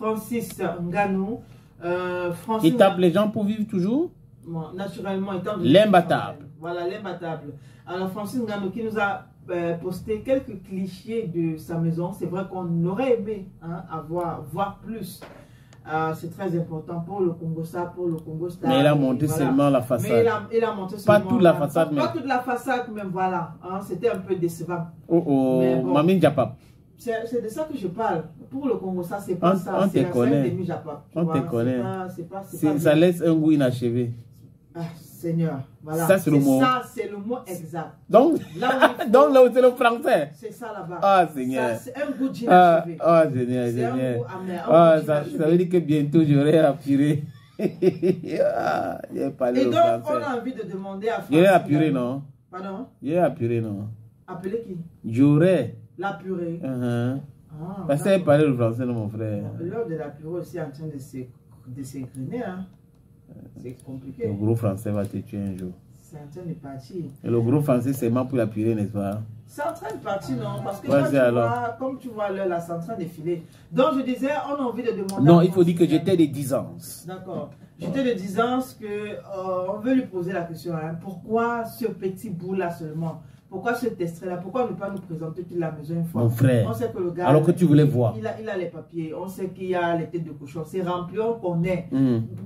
Francis Ngannou. Il tape les gens pour vivre toujours? Bon, naturellement, étant l'imbattable. Voilà, l'imbattable. Alors, Francis Ngannou qui nous a posté quelques clichés de sa maison. C'est vrai qu'on aurait aimé voir plus. C'est très important pour le Congo, ça, pour le Congo Star. Mais il a monté seulement la façade. Mais il a monté seulement pas toute la façade, pas toute la façade, même voilà. C'était un peu décevant. Bon, Mamine Diapap. C'est de ça que je parle. Pour le Congo, ça, c'est pas ça. On te connaît. On te connaît. Ça laisse un goût inachevé. Ah, Seigneur. Voilà. Ça, c'est le mot. Ça, c'est le mot exact. Donc, là où c'est le français. C'est ça là-bas. Ah, Seigneur. C'est un goût d'inachevé. Ah, Seigneur, Seigneur. Ça veut dire que bientôt, j'aurai apuré. Et donc, on a envie de demander à Francis. J'aurai apuré, non? Pardon? J'aurai apuré, non? Appeler qui? J'aurais. La purée. Parce qu'elle parlait le français, non, mon frère. L'heure de la purée aussi en train de s'égriner, hein. C'est compliqué. Le gros français va te tuer un jour. C'est en train de partir. Et le gros français, c'est pour la purée, n'est-ce pas? C'est en train de partir, non? Parce que comme tu vois l'heure là, c'est en train de filer. Donc je disais, on a envie de demander. Non, il faut dire que j'étais de 10 ans. D'accord. J'étais de 10 ans on veut lui poser la question, hein, pourquoi ce petit bout là seulement? Pourquoi ce test-là? Pourquoi ne pas nous présenter toute la maison une fois? Mon frère. On sait que le gars, alors que tu voulais voir. Il a les papiers. On sait qu'il y a les têtes de cochon. C'est rempli, on connaît.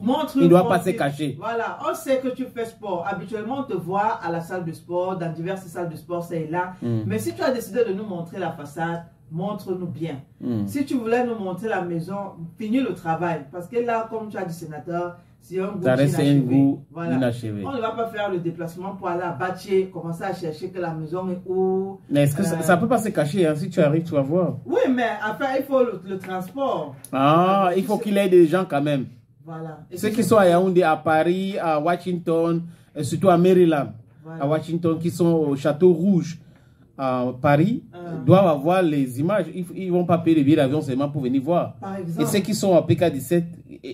Montre. Il ne doit pas se cacher. Voilà. On sait que tu fais sport. Habituellement, on te voit à la salle de sport, dans diverses salles de sport, c'est là. Mais si tu as décidé de nous montrer la façade, montre-nous bien. Si tu voulais nous montrer la maison, finis le travail. Parce que là, comme tu as dit, sénateur, c'est un goût inachevé. On ne va pas faire le déplacement pour aller à Bâtier, commencer à chercher que la maison est où. Mais est-ce que ça ne peut pas se cacher, hein? Si tu arrives, tu vas voir. Oui, mais enfin, il faut le transport. Il faut qu'il y ait des gens quand même. Voilà. Ceux qui sont à Yaoundé, à Paris, à Washington, et surtout à Maryland, à Washington, qui sont au Château Rouge, à Paris, doivent avoir les images. Ils ne vont pas payer le billet d'avion seulement pour venir voir. Par exemple. Et ceux qui sont à PK17,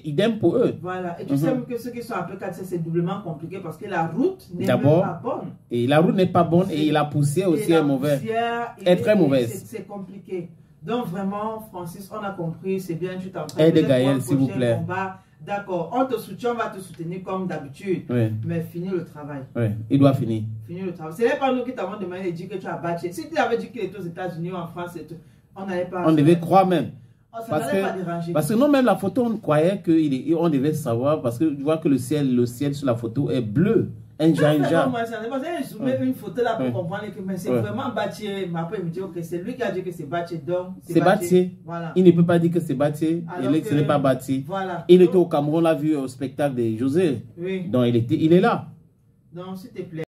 idem pour eux. Voilà. Et tu sais que ceux qui sont à PK17, c'est doublement compliqué parce que la route n'est pas bonne. Et la route n'est pas bonne et la poussière aussi est mauvaise. Est très mauvaise. C'est compliqué. Donc vraiment, Francis, on a compris. C'est bien, tu t'en aide Gaël, s'il vous plaît. D'accord, on te soutient, on va te soutenir comme d'habitude. Mais finis le travail. Il doit finir. Finis le travail. Ce n'est pas nous qui t'avons demandé de dire que tu as battu. Si tu avais dit qu'il était aux États-Unis ou en France, on n'allait pas. On devait croire même. Parce que non, même la photo, on croyait qu'on devait savoir. Parce que tu vois que le ciel sur la photo est bleu. Un genre. Une photo là pour comprendre que c'est vraiment Bâtier. Mais après, il me dit que c'est lui qui a dit que c'est Bâtier. Donc, c'est Bâtier. Voilà. Il ne peut pas dire que c'est Bâtier. Ce n'est pas Bâtier. Voilà. Il était au Cameroun, on l'a vu au spectacle de José. Oui. Donc, il est là. Donc, s'il te plaît.